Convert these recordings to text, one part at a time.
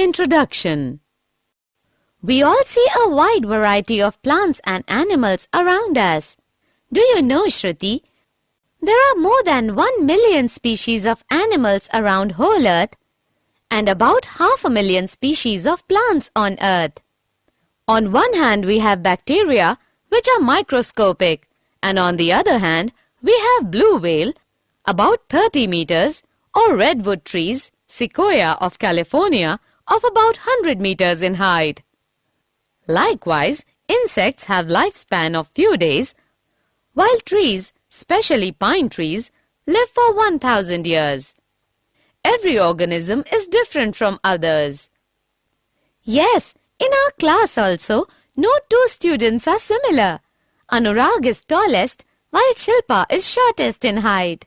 Introduction. We all see a wide variety of plants and animals around us. Do you know, Shruti? There are more than 1 million species of animals around whole Earth and about 500,000 species of plants on Earth. On one hand, we have bacteria, which are microscopic, and on the other hand, we have blue whale, about 30 meters, or redwood trees, sequoia of California, of about 100 meters in height. Likewise, insects have lifespan of few days, while trees, especially pine trees, live for 1,000 years. Every organism is different from others. Yes, in our class also, no two students are similar. Anurag is tallest, while Shilpa is shortest in height.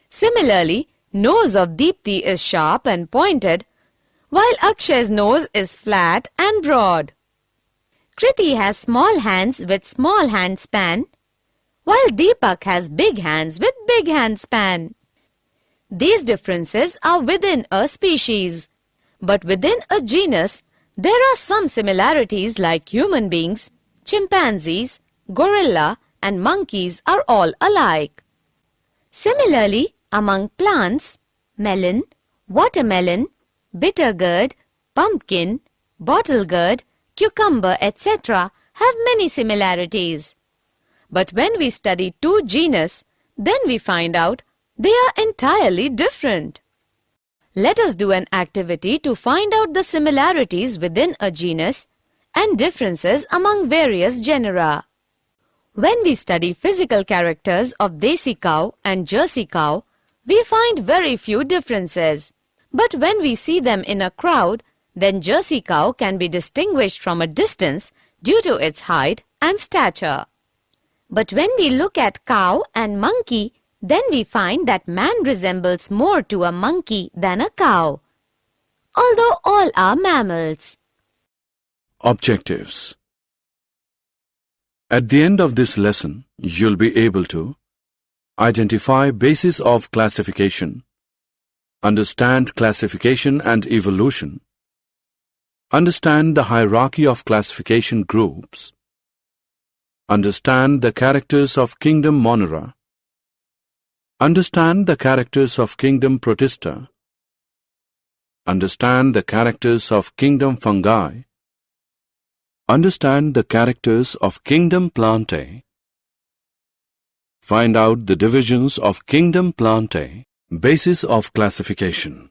Similarly, nose of Deepthi is sharp and pointed, while Akshay's nose is flat and broad. Kriti has small hands with small hand span, while Deepak has big hands with big hand span. These differences are within a species, but within a genus, there are some similarities like human beings, chimpanzees, gorilla, and monkeys are all alike. Similarly, among plants, melon, watermelon, bitter gourd, pumpkin, bottle gourd, cucumber, etc. have many similarities. But when we study two genus, then we find out they are entirely different. Let us do an activity to find out the similarities within a genus and differences among various genera. When we study physical characters of Desi cow and Jersey cow, we find very few differences. But when we see them in a crowd, then Jersey cow can be distinguished from a distance due to its height and stature. But when we look at cow and monkey, then we find that man resembles more to a monkey than a cow, although all are mammals. Objectives. At the end of this lesson, you'll be able to identify basis of classification, understand classification and evolution, understand the hierarchy of classification groups, understand the characters of kingdom Monera, understand the characters of kingdom Protista, understand the characters of kingdom Fungi, understand the characters of kingdom Plantae, find out the divisions of kingdom Plantae, basis of classification.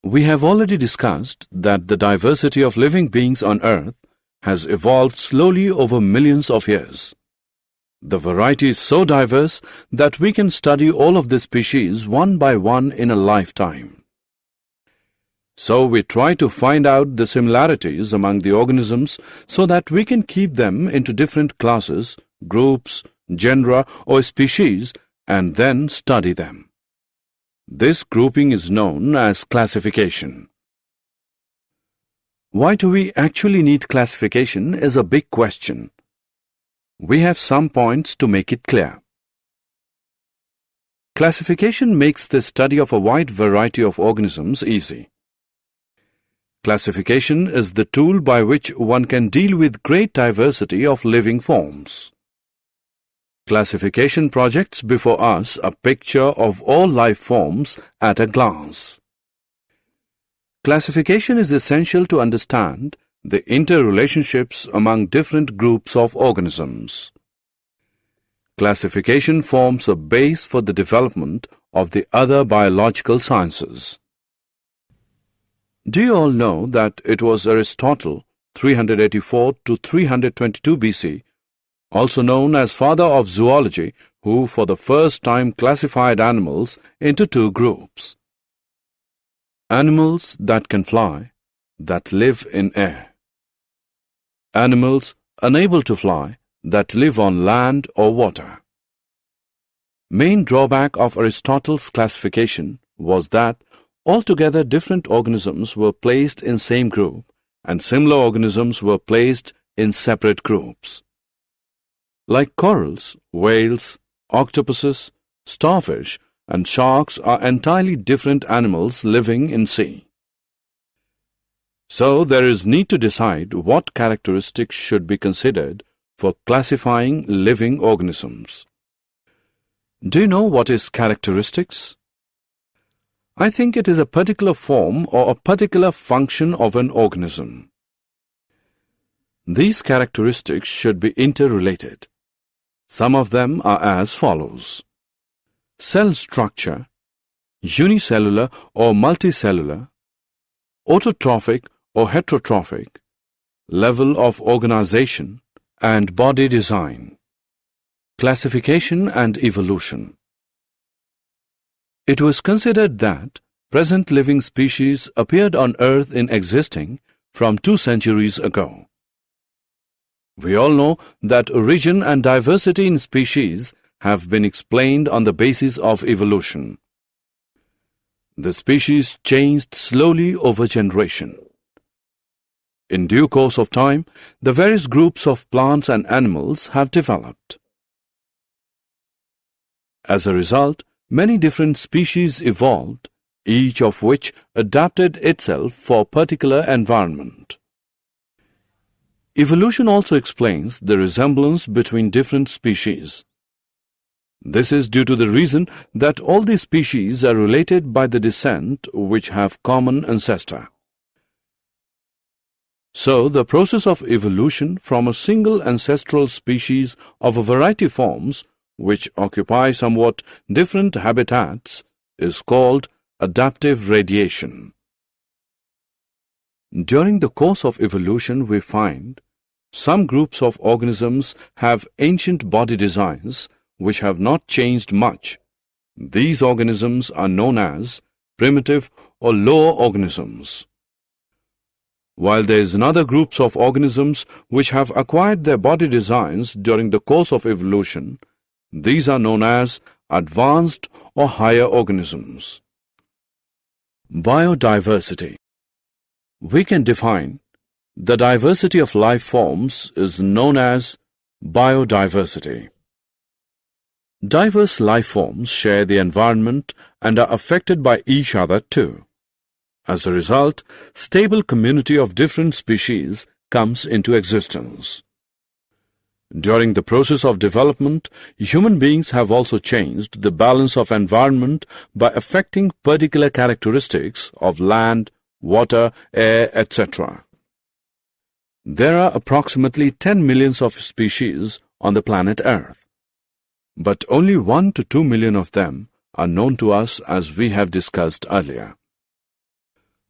We have already discussed that the diversity of living beings on Earth has evolved slowly over millions of years. The variety is so diverse that we can study all of the species one by one in a lifetime. So we try to find out the similarities among the organisms so that we can keep them into different classes, groups, genera or species and then study them. This grouping is known as classification. Why do we actually need classification is a big question. We have some points to make it clear. Classification makes the study of a wide variety of organisms easy. Classification is the tool by which one can deal with great diversity of living forms. Classification projects before us a picture of all life forms at a glance. Classification is essential to understand the interrelationships among different groups of organisms. Classification forms a base for the development of the other biological sciences. Do you all know that it was Aristotle, 384 to 322 BC, also known as father of zoology, who for the first time classified animals into two groups? Animals that can fly, that live in air. Animals unable to fly, that live on land or water. Main drawback of Aristotle's classification was that altogether different organisms were placed in same group and similar organisms were placed in separate groups. Like corals, whales, octopuses, starfish, and sharks are entirely different animals living in sea. So there is need to decide what characteristics should be considered for classifying living organisms. Do you know what is characteristics? I think it is a particular form or a particular function of an organism. These characteristics should be interrelated. Some of them are as follows: cell structure, unicellular or multicellular, autotrophic or heterotrophic, level of organization, and body design. Classification and evolution. It was considered that present living species appeared on Earth in existing from 2 centuries ago. We all know that origin and diversity in species have been explained on the basis of evolution. The species changed slowly over generation. In due course of time, the various groups of plants and animals have developed. As a result, many different species evolved, each of which adapted itself for a particular environment. Evolution also explains the resemblance between different species. This is due to the reason that all these species are related by the descent which have common ancestor. So, the process of evolution from a single ancestral species of a variety forms which occupy somewhat different habitats is called adaptive radiation. During the course of evolution, we find some groups of organisms have ancient body designs which have not changed much. These organisms are known as primitive or lower organisms. While there is another groups of organisms which have acquired their body designs during the course of evolution, these are known as advanced or higher organisms. Biodiversity. We can define the diversity of life forms is known as biodiversity. Diverse life forms share the environment and are affected by each other too. As a result, stable community of different species comes into existence. During the process of development, human beings have also changed the balance of environment by affecting particular characteristics of land, water, air, etc. There are approximately 10 million of species on the planet Earth, but only 1 to 2 million of them are known to us, as we have discussed earlier.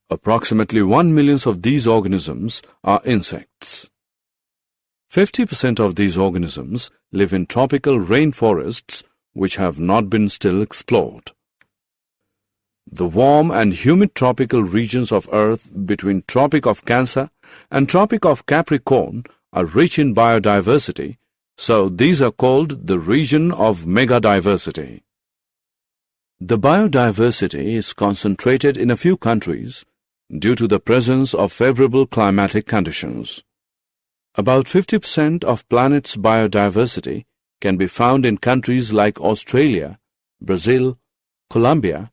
Approximately 1 million of these organisms are insects. 50% of these organisms live in tropical rainforests which have not been still explored. The warm and humid tropical regions of Earth between Tropic of Cancer and Tropic of Capricorn are rich in biodiversity, so these are called the region of megadiversity. The biodiversity is concentrated in a few countries due to the presence of favorable climatic conditions. About 50% of planet's biodiversity can be found in countries like Australia, Brazil, Colombia,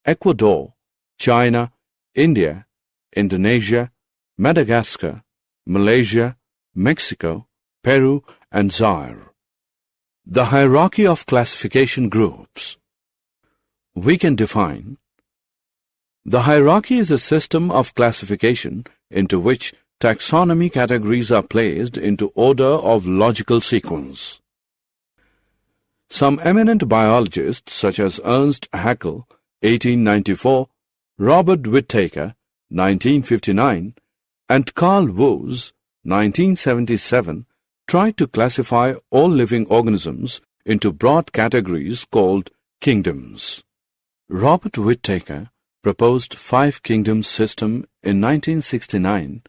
Ecuador, China, India, Indonesia, Madagascar, Malaysia, Mexico, Peru, and Zaire. The hierarchy of classification groups. We can define: the hierarchy is a system of classification into which taxonomy categories are placed into order of logical sequence. Some eminent biologists such as Ernst Haeckel, 1894, Robert Whittaker, 1959, and Carl Woese, 1977, tried to classify all living organisms into broad categories called kingdoms. Robert Whittaker proposed 5 kingdoms system in 1969,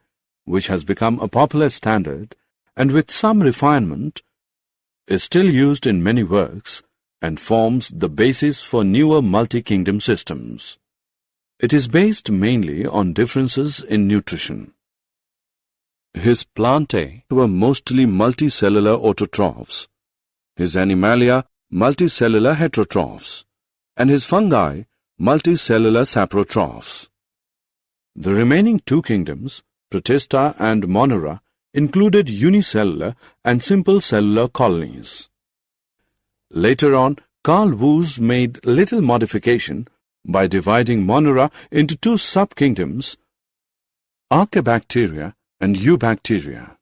which has become a popular standard and with some refinement is still used in many works and forms the basis for newer multi-kingdom systems. It is based mainly on differences in nutrition. His plantae were mostly multicellular autotrophs, his animalia multicellular heterotrophs, and his fungi multicellular saprotrophs. The remaining two kingdoms, Protista and Monera, included unicellular and simple cellular colonies. Later on, Carl Woese made little modification by dividing Monera into two sub-kingdoms, Archaebacteria and Eubacteria.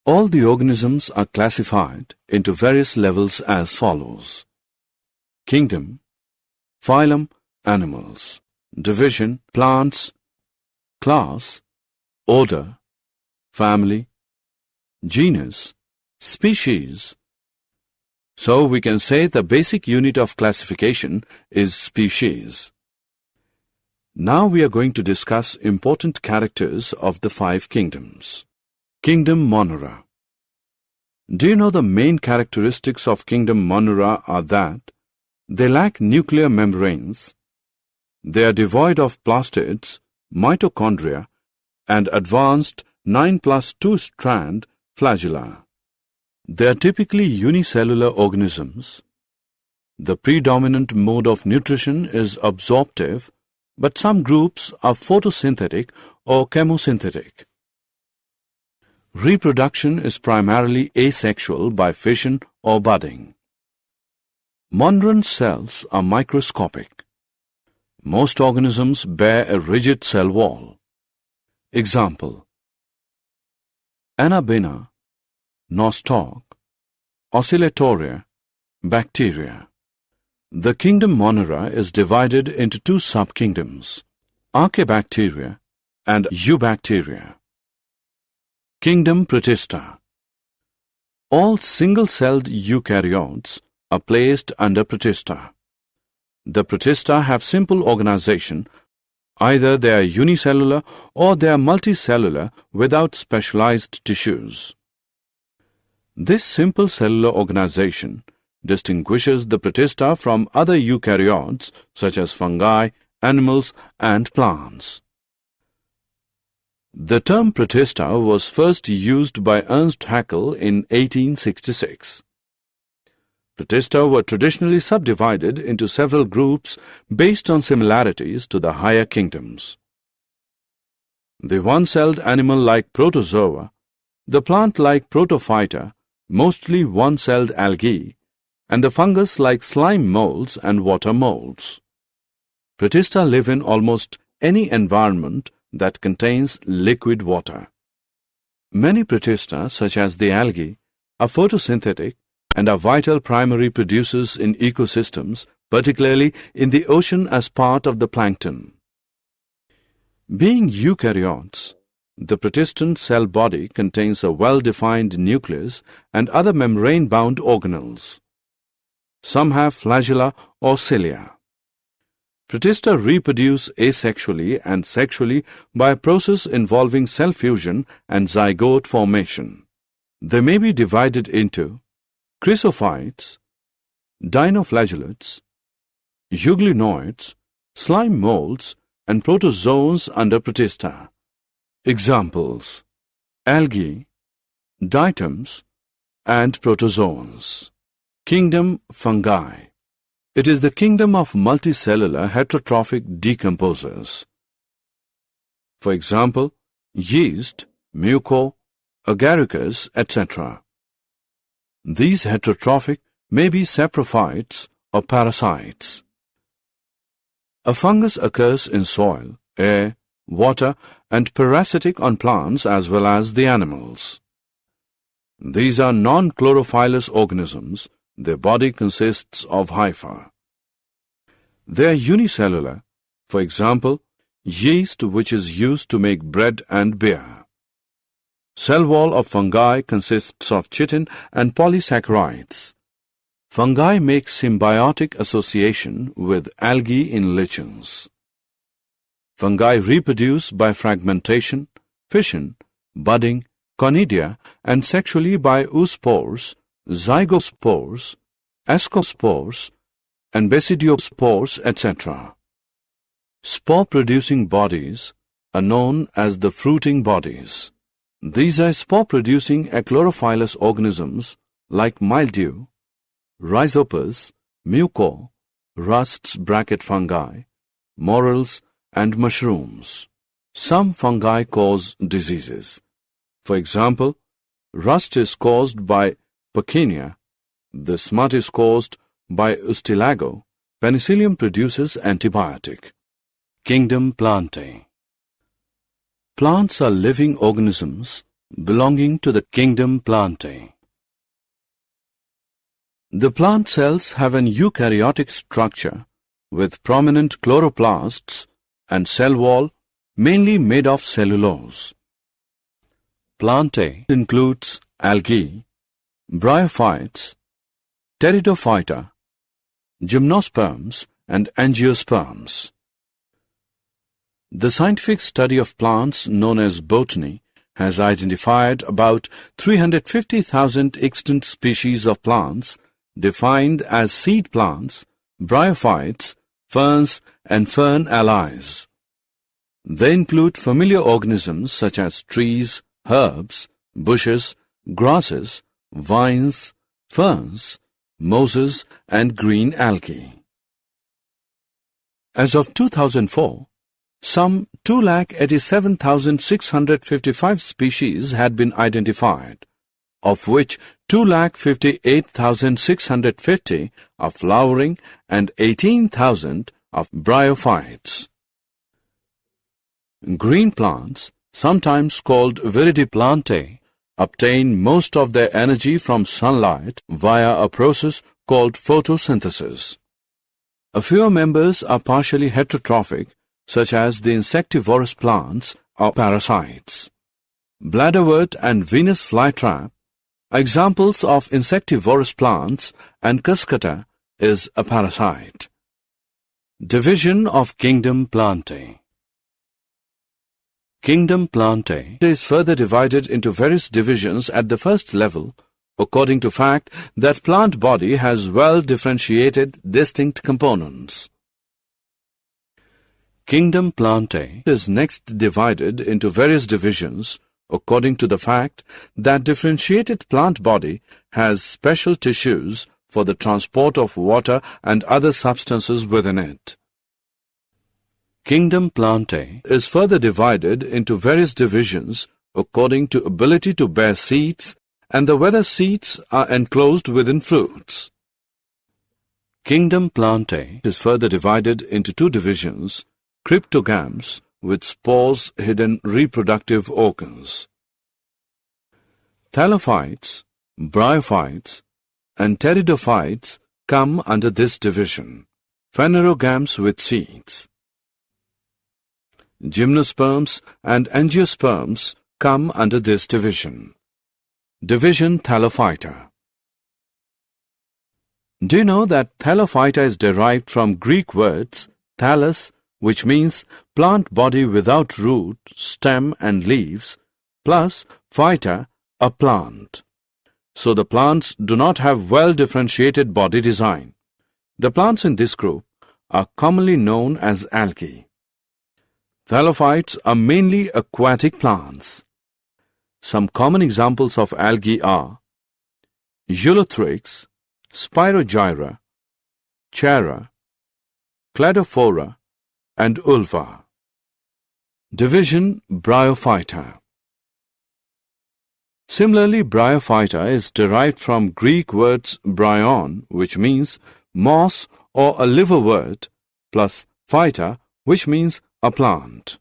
All the organisms are classified into various levels as follows: kingdom, phylum, animals; division, plants; class, order; family; genus, species. So we can say the basic unit of classification is species. Now we are going to discuss important characters of the five kingdoms. Kingdom Monera. Do you know the main characteristics of Kingdom Monera are that they lack nuclear membranes, they are devoid of plastids, mitochondria, and advanced 9+2 strand flagella. They are typically unicellular organisms. The predominant mode of nutrition is absorptive, but some groups are photosynthetic or chemosynthetic. Reproduction is primarily asexual by fission or budding. Moneran cells are microscopic. Most organisms bear a rigid cell wall. Example: Anabaena, nostoc, oscillatoria, bacteria. The kingdom Monera is divided into two sub-kingdoms, Archaebacteria and Eubacteria. Kingdom Protista. All single-celled eukaryotes are placed under Protista. The Protista have simple organization. Either they are unicellular or they are multicellular without specialized tissues. This simple cellular organization distinguishes the Protista from other eukaryotes such as fungi, animals, and plants. The term Protista was first used by Ernst Haeckel in 1866. Protista were traditionally subdivided into several groups based on similarities to the higher kingdoms. The one-celled animal-like protozoa, the plant-like protophyta, mostly one-celled algae, and the fungus-like slime molds and water molds. Protista live in almost any environment that contains liquid water. Many Protista, such as the algae, are photosynthetic and are vital primary producers in ecosystems, particularly in the ocean as part of the plankton. Being eukaryotes, the protestant cell body contains a well-defined nucleus and other membrane-bound organelles. Some have flagella or cilia. Protista reproduce asexually and sexually by a process involving cell fusion and zygote formation. They may be divided into chrysophytes, dinoflagellates, euglenoids, slime molds, and protozoans under Protista. Examples: algae, diatoms, and protozoans. Kingdom Fungi. It is the kingdom of multicellular heterotrophic decomposers. For example, yeast, muco, agaricus, etc. These heterotrophic may be saprophytes or parasites. A fungus occurs in soil, air, water, and parasitic on plants as well as the animals. These are non-chlorophyllous organisms. Their body consists of hypha. They are unicellular, for example, yeast, which is used to make bread and beer. Cell wall of fungi consists of chitin and polysaccharides. Fungi make symbiotic association with algae in lichens. Fungi reproduce by fragmentation, fission, budding, conidia, and sexually by oospores, zygospores, ascospores, and basidiospores, etc. Spore-producing bodies are known as the fruiting bodies. These are spore-producing achlorophyllous organisms like mildew, rhizopus, muco, rusts bracket fungi, morels, and mushrooms. Some fungi cause diseases. For example, rust is caused by Puccinia, the smut is caused by Ustilago, penicillium produces antibiotic. Kingdom Plantae. Plants are living organisms belonging to the kingdom Plantae. The plant cells have an eukaryotic structure with prominent chloroplasts and cell wall mainly made of cellulose. Plantae includes algae, bryophytes, pteridophyta, gymnosperms and angiosperms. The scientific study of plants known as botany has identified about 350,000 extant species of plants defined as seed plants, bryophytes, ferns and fern allies. They include familiar organisms such as trees, herbs, bushes, grasses, vines, ferns, mosses and green algae. As of 2004, some 2,87,655 species had been identified, of which 2,58,650 are flowering and 18,000 of bryophytes. Green plants, sometimes called viridiplantae, obtain most of their energy from sunlight via a process called photosynthesis. A few members are partially heterotrophic, such as the insectivorous plants or parasites. Bladderwort and Venus flytrap are examples of insectivorous plants, and Cuscuta is a parasite. Division of Kingdom Plantae. Kingdom Plantae is further divided into various divisions at the first level, according to fact that plant body has well-differentiated distinct components. Kingdom Plantae is next divided into various divisions according to the fact that differentiated plant body has special tissues for the transport of water and other substances within it. Kingdom Plantae is further divided into various divisions according to ability to bear seeds and the whether seeds are enclosed within fruits. Kingdom Plantae is further divided into two divisions, cryptogams with spores hidden reproductive organs. Thallophytes, bryophytes, and pteridophytes come under this division. Phanerogams with seeds. Gymnosperms and angiosperms come under this division. Division Thallophyta. Do you know that Thallophyta is derived from Greek words thallus, which means plant body without root, stem and leaves, plus phyta, a plant. So the plants do not have well-differentiated body design. The plants in this group are commonly known as algae. Thallophytes are mainly aquatic plants. Some common examples of algae are Eulothrix, Spirogyra, Chara, Cladophora, and Ulva. Division Bryophyta. Similarly, Bryophyta is derived from Greek words bryon, which means moss or a liverwort, plus phyta, which means a plant.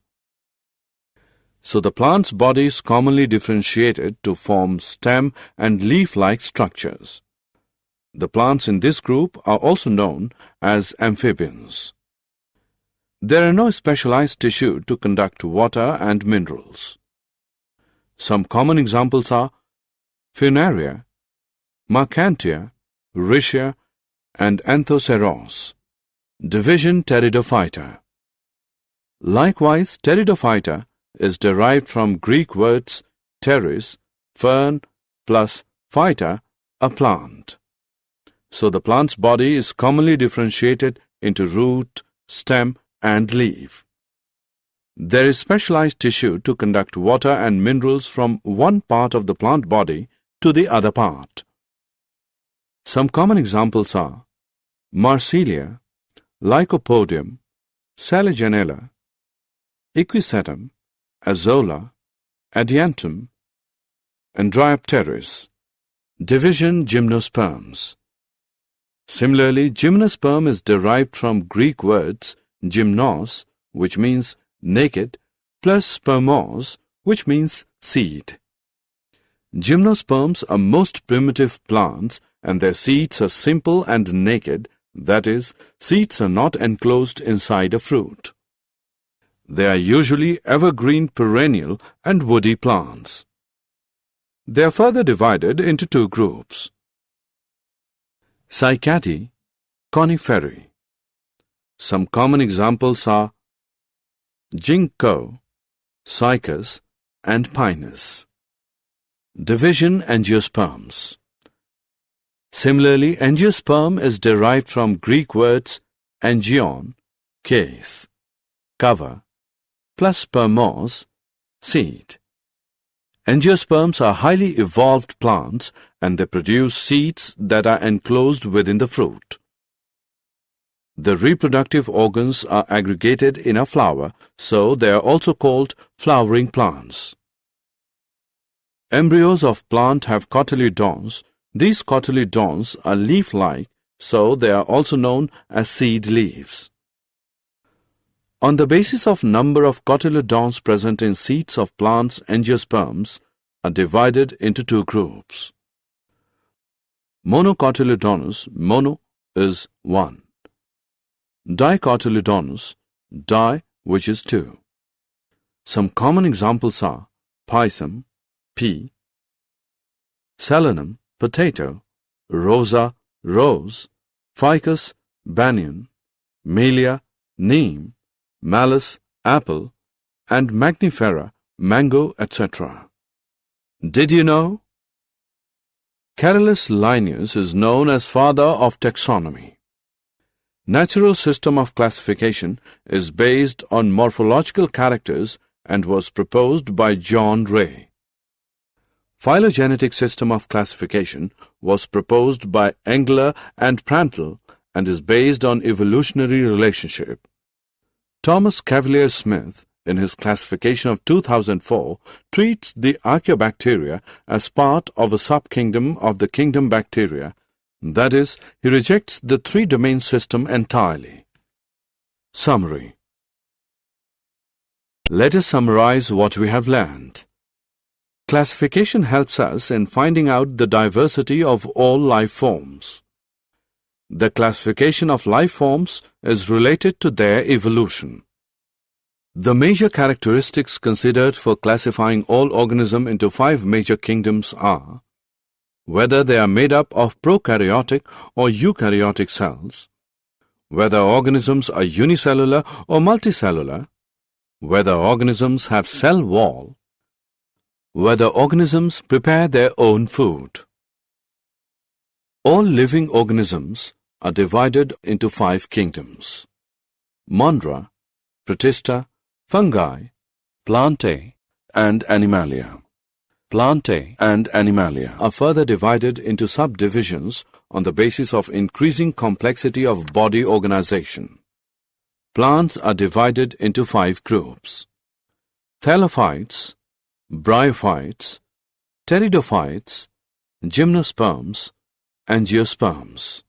So the plant's body is commonly differentiated to form stem and leaf-like structures. The plants in this group are also known as amphibians. There are no specialized tissue to conduct water and minerals. Some common examples are Funaria, Marcantia, Rhytia, and Anthoceros. Division Pteridophyta. Likewise, Pteridophyta is derived from Greek words pteris, fern, plus phyta, a plant. So the plant's body is commonly differentiated into root, stem, and leaf. There is specialized tissue to conduct water and minerals from one part of the plant body to the other part. Some common examples are Marsilia, Lycopodium, Saligenella, equisetum, azolla, adiantum, and Dryopteris. Division gymnosperms. Similarly, gymnosperm is derived from Greek words gymnos, which means naked, plus spermos, which means seed. Gymnosperms are most primitive plants and their seeds are simple and naked, that is, seeds are not enclosed inside a fruit. They are usually evergreen perennial and woody plants. They are further divided into two groups: Cycadae, Coniferae. Some common examples are ginkgo, cycas, and pinus. Division angiosperms. Similarly, angiosperm is derived from Greek words angion, case, cover, plus spermos, seed. Angiosperms are highly evolved plants and they produce seeds that are enclosed within the fruit. The reproductive organs are aggregated in a flower, so they are also called flowering plants. Embryos of plant have cotyledons. These cotyledons are leaf-like, so they are also known as seed leaves. On the basis of number of cotyledons present in seeds of plants, angiosperms are divided into two groups. Monocotyledonous, mono is 1. Dicotyledonous, di, which is 2. Some common examples are pisum, pea, solanum, potato, rosa, rose, ficus, banyan, melia, neem, malus, apple, and magnifera, mango, etc. Did you know? Carolus Linnaeus is known as father of taxonomy. Natural system of classification is based on morphological characters and was proposed by John Ray. Phylogenetic system of classification was proposed by Engler and Prantl and is based on evolutionary relationship. Thomas Cavalier Smith, in his classification of 2004, treats the Archaeobacteria as part of a subkingdom of the kingdom Bacteria. That is, he rejects the three-domain system entirely. Summary. Let us summarize what we have learned. Classification helps us in finding out the diversity of all life forms. The classification of life forms is related to their evolution. The major characteristics considered for classifying all organisms into 5 major kingdoms are whether they are made up of prokaryotic or eukaryotic cells, whether organisms are unicellular or multicellular, whether organisms have cell wall, whether organisms prepare their own food. All living organisms are divided into 5 kingdoms: Monera, Protista, fungi, plantae, and animalia. Plantae and animalia are further divided into subdivisions on the basis of increasing complexity of body organization. Plants are divided into 5 groups: thallophytes, bryophytes, pteridophytes, gymnosperms, angiosperms.